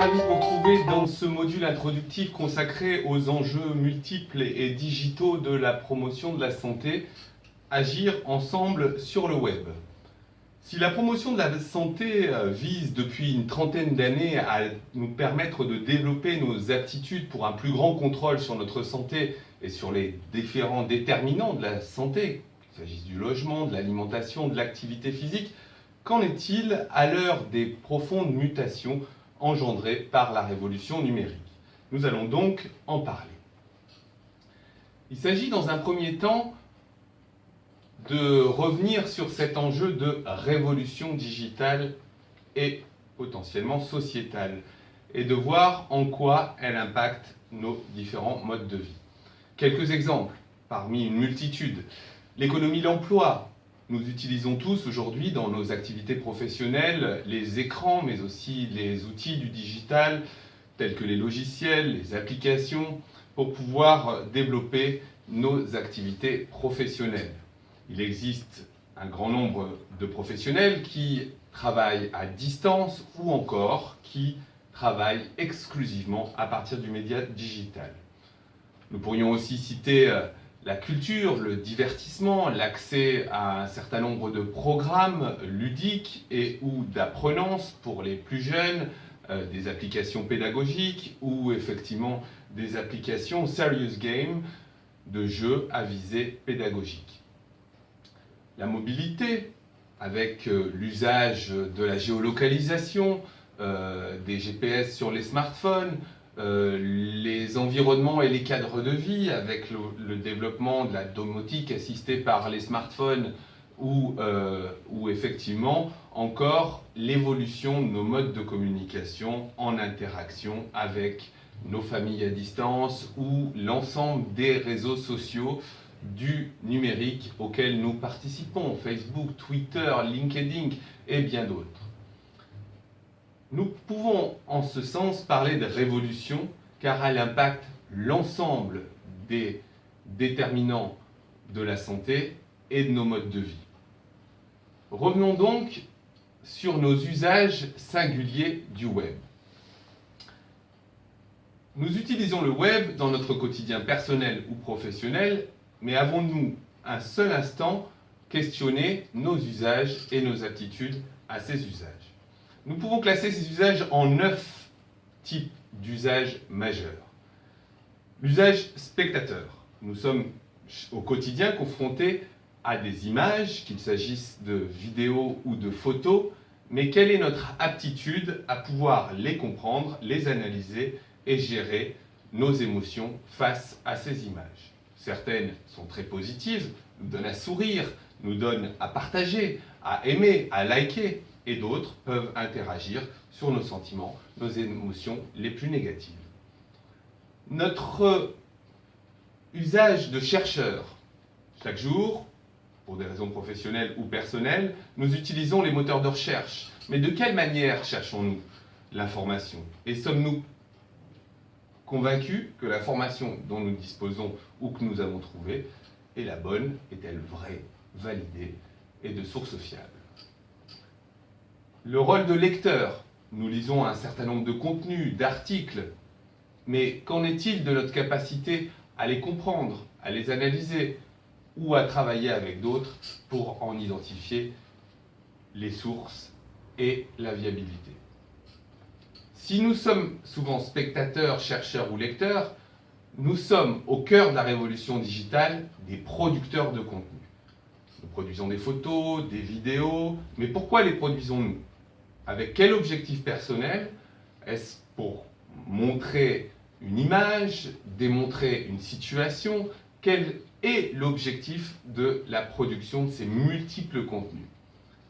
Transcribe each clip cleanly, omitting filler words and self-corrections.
ravi de vous retrouver dans ce module introductif consacré aux enjeux multiples et digitaux de la promotion de la santé, agir ensemble sur le web. Si la promotion de la santé vise depuis une trentaine d'années à nous permettre de développer nos aptitudes pour un plus grand contrôle sur notre santé et sur les différents déterminants de la santé, qu'il s'agisse du logement, de l'alimentation, de l'activité physique, qu'en est-il à l'heure des profondes mutations engendrées par la révolution numérique? Nous allons donc en parler. Il s'agit dans un premier temps de revenir sur cet enjeu de révolution digitale et potentiellement sociétale, et de voir en quoi elle impacte nos différents modes de vie. Quelques exemples, parmi une multitude. L'économie de l'emploi. Nous utilisons tous aujourd'hui dans nos activités professionnelles les écrans, mais aussi les outils du digital, tels que les logiciels, les applications, pour pouvoir développer nos activités professionnelles. Il existe un grand nombre de professionnels qui travaillent à distance ou encore qui travaillent exclusivement à partir du média digital. Nous pourrions aussi citer la culture, le divertissement, l'accès à un certain nombre de programmes ludiques et ou d'apprenance pour les plus jeunes, des applications pédagogiques ou effectivement des applications serious game de jeux à visée pédagogique. La mobilité, avec l'usage de la géolocalisation, des GPS sur les smartphones, les environnements et les cadres de vie, avec le développement de la domotique assistée par les smartphones, ou effectivement encore l'évolution de nos modes de communication en interaction avec nos familles à distance ou l'ensemble des réseaux sociaux du numérique auquel nous participons, Facebook, Twitter, LinkedIn et bien d'autres. Nous pouvons en ce sens parler de révolution car elle impacte l'ensemble des déterminants de la santé et de nos modes de vie. Revenons donc sur nos usages singuliers du web. Nous utilisons le web dans notre quotidien personnel ou professionnel, mais avons-nous un seul instant questionné nos usages et nos aptitudes à ces usages? Nous pouvons classer ces usages en 9 types d'usages majeurs. L'usage spectateur. Nous sommes au quotidien confrontés à des images, qu'il s'agisse de vidéos ou de photos, mais quelle est notre aptitude à pouvoir les comprendre, les analyser et gérer nos émotions face à ces images? Certaines sont très positives, nous donnent à sourire, nous donnent à partager, à aimer, à liker, et d'autres peuvent interagir sur nos sentiments, nos émotions les plus négatives. Notre usage de chercheur. Chaque jour, pour des raisons professionnelles ou personnelles, nous utilisons les moteurs de recherche. Mais de quelle manière cherchons-nous l'information? Et sommes-nous convaincus que l'information dont nous disposons ou que nous avons trouvée est la bonne, est-elle vraie, validée et de source fiable? Le rôle de lecteur. Nous lisons un certain nombre de contenus, d'articles, mais qu'en est-il de notre capacité à les comprendre, à les analyser ou à travailler avec d'autres pour en identifier les sources et la viabilité? Si nous sommes souvent spectateurs, chercheurs ou lecteurs, nous sommes au cœur de la révolution digitale des producteurs de contenu. Nous produisons des photos, des vidéos, mais pourquoi les produisons-nous? Avec quel objectif personnel? Est-ce pour montrer une image, démontrer une situation? Quel est l'objectif de la production de ces multiples contenus?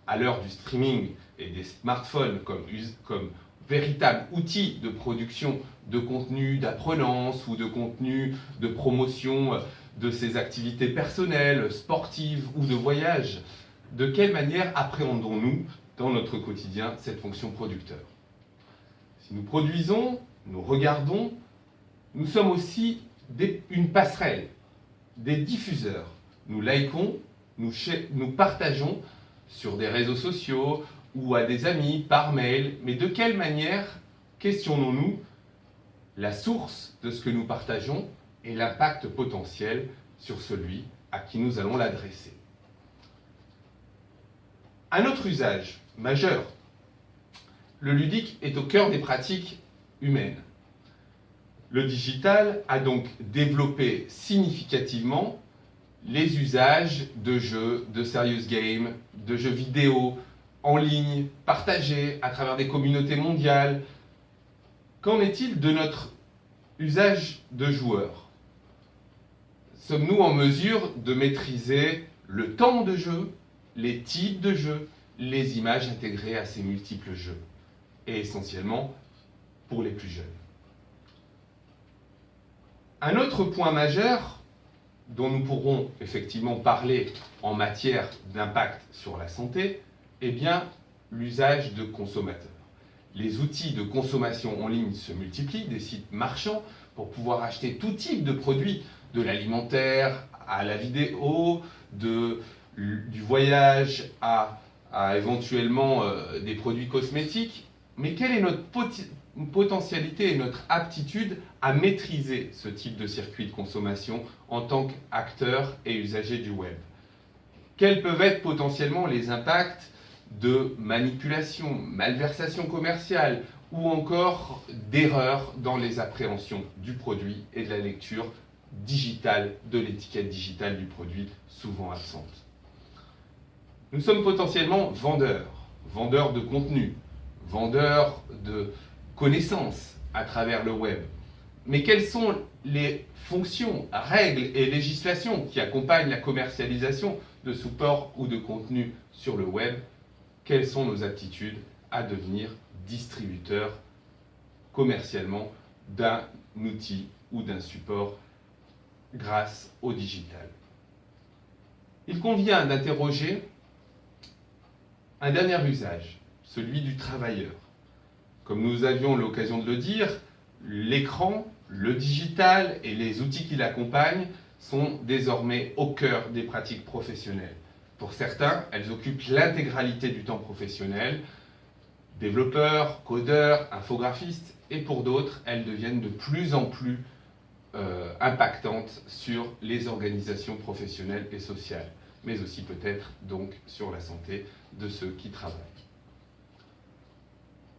À l'heure du streaming et des smartphones comme véritable outil de production de contenu d'apprenance ou de contenu de promotion de ses activités personnelles, sportives ou de voyage, de quelle manière appréhendons-nous dans notre quotidien cette fonction producteur? Si nous produisons, nous regardons, nous sommes aussi une passerelle, des diffuseurs. Nous likons, nous partageons sur des réseaux sociaux ou à des amis, par mail, mais de quelle manière questionnons-nous la source de ce que nous partageons et l'impact potentiel sur celui à qui nous allons l'adresser. Un autre usage majeur, le ludique est au cœur des pratiques humaines. Le digital a donc développé significativement les usages de jeux, de serious games, de jeux vidéo en ligne, partagés à travers des communautés mondiales. Qu'en est-il de notre usage de joueurs? Sommes-nous en mesure de maîtriser le temps de jeu, les types de jeux, les images intégrées à ces multiples jeux, et essentiellement pour les plus jeunes? Un autre point majeur dont nous pourrons effectivement parler en matière d'impact sur la santé, est bien l'usage de consommateurs. Les outils de consommation en ligne se multiplient, des sites marchands pour pouvoir acheter tout type de produits, de l'alimentaire à la vidéo, du voyage à éventuellement des produits cosmétiques. Mais quelle est notre potentialité et notre aptitude à maîtriser ce type de circuit de consommation en tant qu'acteur et usager du web? Quels peuvent être potentiellement les impacts de manipulation, malversation commerciale ou encore d'erreurs dans les appréhensions du produit et de la lecture digitale de l'étiquette digitale du produit, souvent absente? Nous sommes potentiellement vendeurs de contenu, vendeurs de connaissances à travers le web. Mais quelles sont les fonctions, règles et législations qui accompagnent la commercialisation de supports ou de contenus sur le web? Quelles sont nos aptitudes à devenir distributeurs commercialement d'un outil ou d'un support grâce au digital? Il convient d'interroger un dernier usage, celui du travailleur. Comme nous avions l'occasion de le dire, l'écran, le digital et les outils qui l'accompagnent sont désormais au cœur des pratiques professionnelles. Pour certains, elles occupent l'intégralité du temps professionnel, développeurs, codeurs, infographistes, et pour d'autres, elles deviennent de plus en plus impactantes sur les organisations professionnelles et sociales, mais aussi peut-être donc sur la santé de ceux qui travaillent.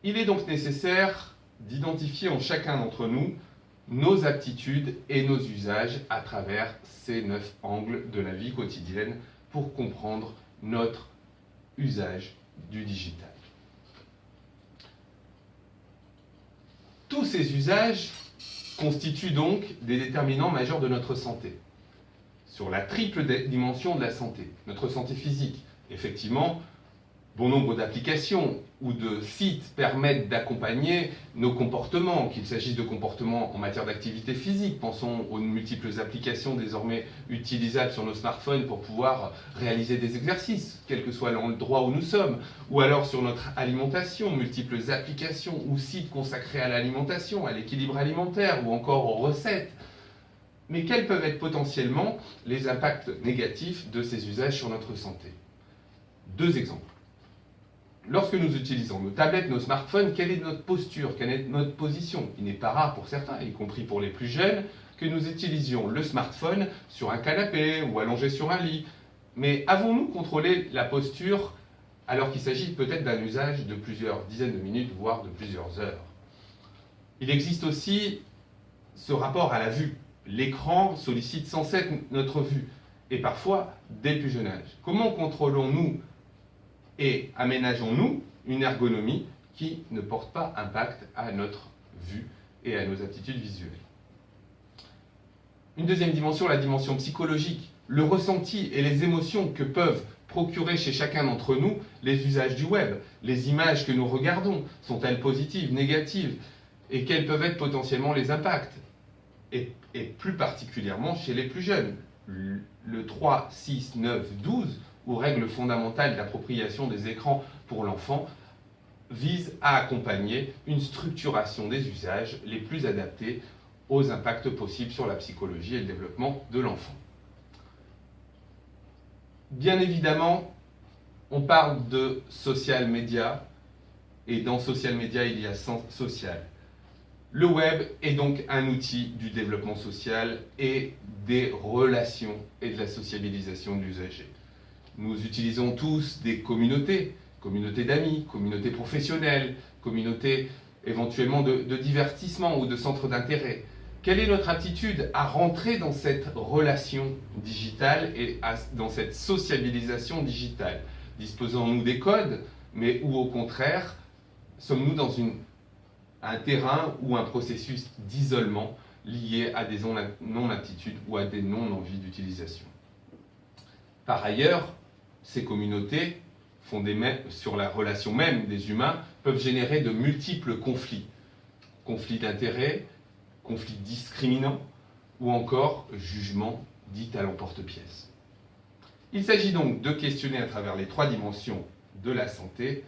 Il est donc nécessaire d'identifier en chacun d'entre nous nos aptitudes et nos usages à travers ces 9 angles de la vie quotidienne pour comprendre notre usage du digital. Tous ces usages constituent donc des déterminants majeurs de notre santé. Sur la triple dimension de la santé, notre santé physique, effectivement, bon nombre d'applications ou de sites permettent d'accompagner nos comportements, qu'il s'agisse de comportements en matière d'activité physique. Pensons aux multiples applications désormais utilisables sur nos smartphones pour pouvoir réaliser des exercices, quel que soit l'endroit où nous sommes, ou alors sur notre alimentation, multiples applications ou sites consacrés à l'alimentation, à l'équilibre alimentaire ou encore aux recettes. Mais quels peuvent être potentiellement les impacts négatifs de ces usages sur notre santé? 2 exemples. Lorsque nous utilisons nos tablettes, nos smartphones, quelle est notre posture, quelle est notre position? Il n'est pas rare pour certains, y compris pour les plus jeunes, que nous utilisions le smartphone sur un canapé ou allongé sur un lit. Mais avons-nous contrôlé la posture alors qu'il s'agit peut-être d'un usage de plusieurs dizaines de minutes, voire de plusieurs heures? Il existe aussi ce rapport à la vue. L'écran sollicite sans cesse notre vue, et parfois dès le plus jeune âge. Comment contrôlons-nous et aménageons-nous une ergonomie qui ne porte pas impact à notre vue et à nos aptitudes visuelles? Une deuxième dimension, la dimension psychologique, le ressenti et les émotions que peuvent procurer chez chacun d'entre nous les usages du web. Les images que nous regardons, sont-elles positives, négatives? Et quels peuvent être potentiellement les impacts? Et plus particulièrement chez les plus jeunes. Le 3, 6, 9, 12, ou règle fondamentale d'appropriation des écrans pour l'enfant, vise à accompagner une structuration des usages les plus adaptés aux impacts possibles sur la psychologie et le développement de l'enfant. Bien évidemment, on parle de social media, et dans social media, il y a social. Le web est donc un outil du développement social et des relations et de la sociabilisation de l'usager. Nous utilisons tous des communautés d'amis, communautés professionnelles, communautés éventuellement de divertissement ou de centres d'intérêt. Quelle est notre attitude à rentrer dans cette relation digitale et dans cette sociabilisation digitale? Disposons-nous des codes, mais ou au contraire, sommes-nous dans un terrain ou un processus d'isolement lié à des non-aptitudes ou à des non-envies d'utilisation? Par ailleurs, ces communautés, fondées sur la relation même des humains, peuvent générer de multiples conflits. Conflits d'intérêts, conflits discriminants ou encore jugements dits à l'emporte-pièce. Il s'agit donc de questionner à travers les 3 dimensions de la santé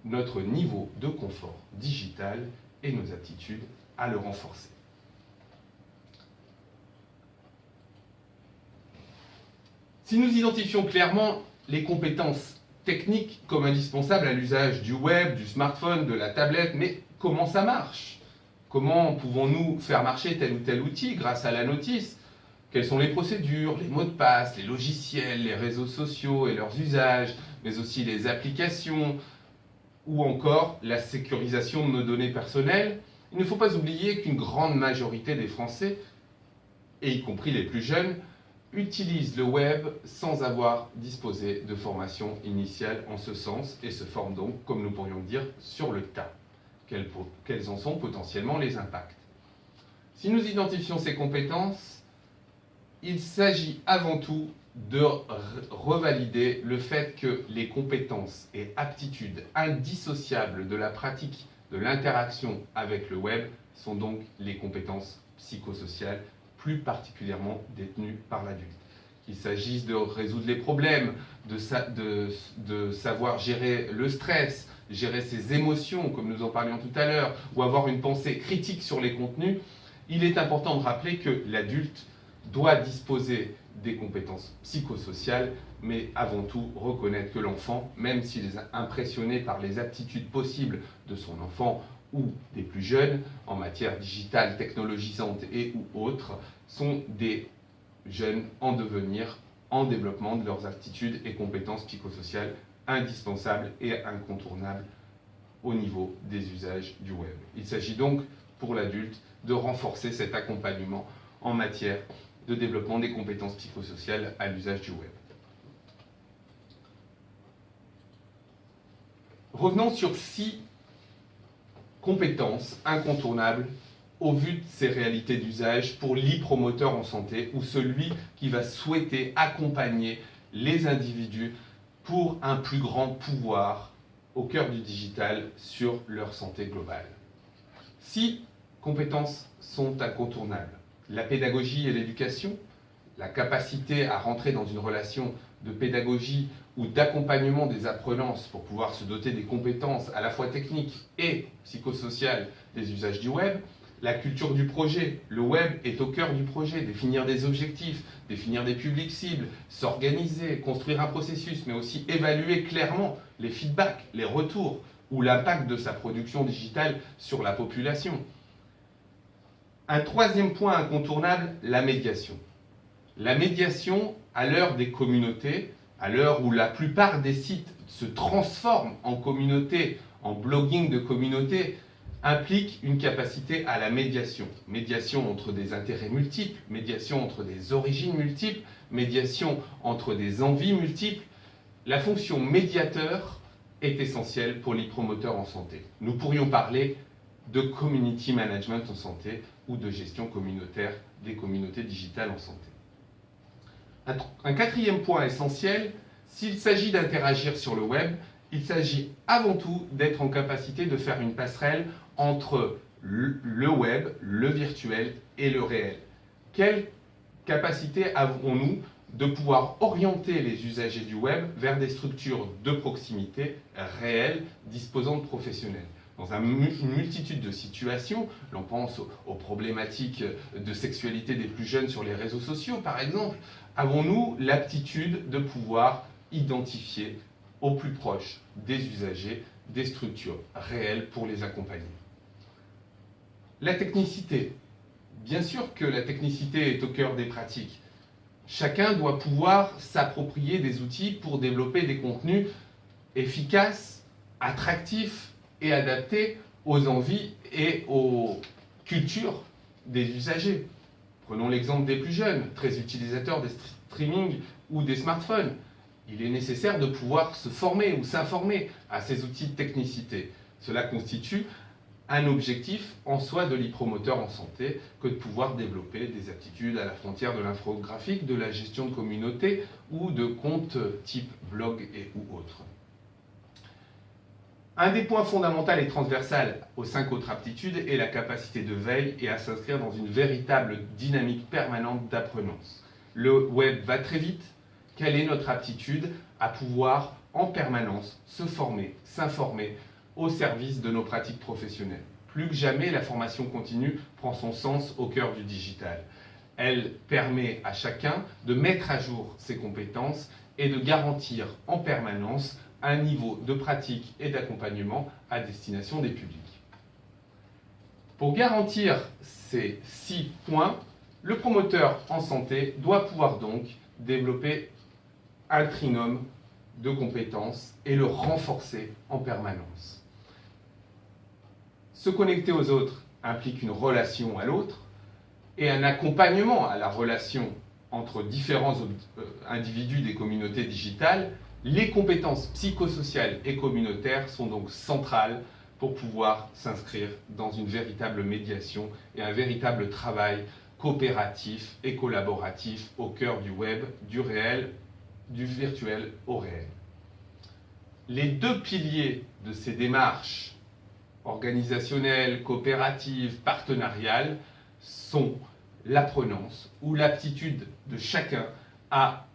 notre niveau de confort digital et nos aptitudes à le renforcer. Si nous identifions clairement les compétences techniques comme indispensables à l'usage du web, du smartphone, de la tablette, mais comment ça marche? Comment pouvons-nous faire marcher tel ou tel outil grâce à la notice? Quelles sont les procédures, les mots de passe, les logiciels, les réseaux sociaux et leurs usages, mais aussi les applications, ou encore la sécurisation de nos données personnelles? Il ne faut pas oublier qu'une grande majorité des Français, et y compris les plus jeunes, utilisent le web sans avoir disposé de formation initiale en ce sens et se forment donc, comme nous pourrions dire, sur le tas. Quels en sont potentiellement les impacts? Si nous identifions ces compétences, il s'agit avant tout de revalider le fait que les compétences et aptitudes indissociables de la pratique de l'interaction avec le web sont donc les compétences psychosociales, plus particulièrement détenues par l'adulte. Qu'il s'agisse de résoudre les problèmes, de savoir gérer le stress, gérer ses émotions, comme nous en parlions tout à l'heure, ou avoir une pensée critique sur les contenus, il est important de rappeler que l'adulte doit disposer des compétences psychosociales, mais avant tout reconnaître que l'enfant, même s'il est impressionné par les aptitudes possibles de son enfant ou des plus jeunes en matière digitale, technologisante et ou autres, sont des jeunes en devenir, en développement de leurs aptitudes et compétences psychosociales indispensables et incontournables au niveau des usages du web. Il s'agit donc pour l'adulte de renforcer cet accompagnement en matière de développement des compétences psychosociales à l'usage du web. Revenons sur 6 compétences incontournables au vu de ces réalités d'usage pour l'e-promoteur en santé ou celui qui va souhaiter accompagner les individus pour un plus grand pouvoir au cœur du digital sur leur santé globale. 6 compétences sont incontournables. La pédagogie et l'éducation, la capacité à rentrer dans une relation de pédagogie ou d'accompagnement des apprenants pour pouvoir se doter des compétences à la fois techniques et psychosociales des usages du web, la culture du projet. Le web est au cœur du projet, définir des objectifs, définir des publics cibles, s'organiser, construire un processus, mais aussi évaluer clairement les feedbacks, les retours ou l'impact de sa production digitale sur la population. Un 3e point incontournable, la médiation. La médiation, à l'heure des communautés, à l'heure où la plupart des sites se transforment en communautés, en blogging de communautés, implique une capacité à la médiation. Médiation entre des intérêts multiples, médiation entre des origines multiples, médiation entre des envies multiples. La fonction médiateur est essentielle pour les promoteurs en santé. Nous pourrions parler de community management en santé ou de gestion communautaire des communautés digitales en santé. Un 4e point essentiel, s'il s'agit d'interagir sur le web, il s'agit avant tout d'être en capacité de faire une passerelle entre le web, le virtuel et le réel. Quelle capacité avons-nous de pouvoir orienter les usagers du web vers des structures de proximité réelles disposant de professionnels? Dans une multitude de situations, l'on pense aux problématiques de sexualité des plus jeunes sur les réseaux sociaux, par exemple, avons-nous l'aptitude de pouvoir identifier au plus proche des usagers des structures réelles pour les accompagner? La technicité. Bien sûr que la technicité est au cœur des pratiques. Chacun doit pouvoir s'approprier des outils pour développer des contenus efficaces, attractifs et adaptés aux envies et aux cultures des usagers. Prenons l'exemple des plus jeunes, très utilisateurs des streaming ou des smartphones. Il est nécessaire de pouvoir se former ou s'informer à ces outils de technicité. Cela constitue un objectif en soi de l'e-promoteur en santé que de pouvoir développer des aptitudes à la frontière de l'infographique, de la gestion de communauté ou de comptes type blog et ou autres. Un des points fondamentaux et transversal aux 5 autres aptitudes est la capacité de veille et à s'inscrire dans une véritable dynamique permanente d'apprenance. Le web va très vite. Quelle est notre aptitude à pouvoir en permanence se former, s'informer au service de nos pratiques professionnelles? Plus que jamais, la formation continue prend son sens au cœur du digital. Elle permet à chacun de mettre à jour ses compétences et de garantir en permanence un niveau de pratique et d'accompagnement à destination des publics. Pour garantir ces 6 points, le promoteur en santé doit pouvoir donc développer un trinôme de compétences et le renforcer en permanence. Se connecter aux autres implique une relation à l'autre et un accompagnement à la relation entre différents individus des communautés digitales. Les compétences psychosociales et communautaires sont donc centrales pour pouvoir s'inscrire dans une véritable médiation et un véritable travail coopératif et collaboratif au cœur du web, du réel, du virtuel au réel. Les 2 piliers de ces démarches organisationnelles, coopératives, partenariales sont l'apprenance ou l'aptitude de chacun à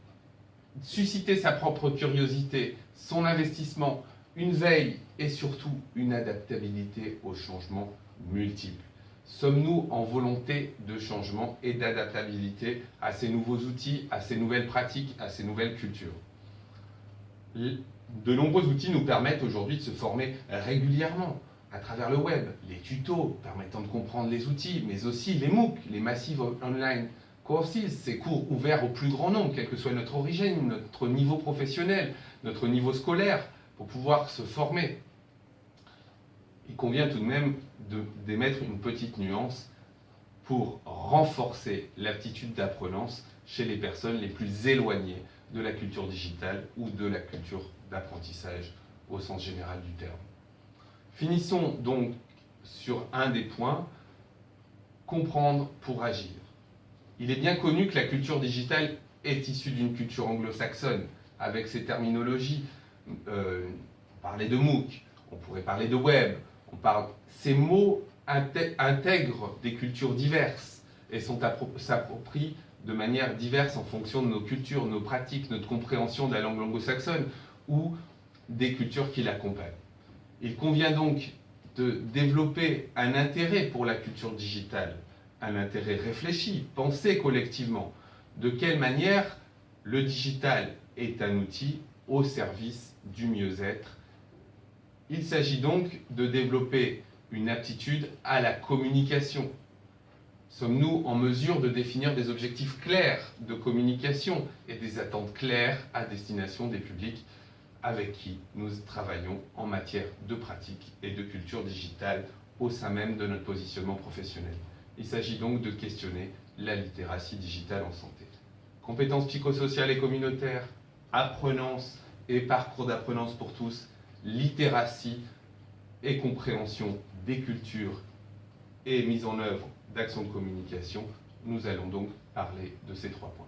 susciter sa propre curiosité, son investissement, une veille et surtout une adaptabilité aux changements multiples. Sommes-nous en volonté de changement et d'adaptabilité à ces nouveaux outils, à ces nouvelles pratiques, à ces nouvelles cultures? De nombreux outils nous permettent aujourd'hui de se former régulièrement à travers le web. Les tutos permettant de comprendre les outils, mais aussi les MOOC, les Massive Online Courses, ces cours ouverts au plus grand nombre, quelle que soit notre origine, notre niveau professionnel, notre niveau scolaire, pour pouvoir se former. Il convient tout de même d'émettre une petite nuance pour renforcer l'aptitude d'apprenance chez les personnes les plus éloignées de la culture digitale ou de la culture d'apprentissage au sens général du terme. Finissons donc sur un des points, comprendre pour agir. Il est bien connu que la culture digitale est issue d'une culture anglo-saxonne, avec ses terminologies. On parlait de MOOC, on pourrait parler de web, ces mots intègrent des cultures diverses et s'approprient de manière diverse en fonction de nos cultures, nos pratiques, notre compréhension de la langue anglo-saxonne ou des cultures qui l'accompagnent. Il convient donc de développer un intérêt pour la culture digitale, un intérêt réfléchi, pensé collectivement. De quelle manière le digital est un outil au service du mieux-être. Il s'agit donc de développer une aptitude à la communication. Sommes-nous en mesure de définir des objectifs clairs de communication et des attentes claires à destination des publics avec qui nous travaillons en matière de pratique et de culture digitale au sein même de notre positionnement professionnel? Il s'agit donc de questionner la littératie digitale en santé. Compétences psychosociales et communautaires, apprenance et parcours d'apprenance pour tous, littératie et compréhension des cultures et mise en œuvre d'actions de communication. Nous allons donc parler de ces 3 points.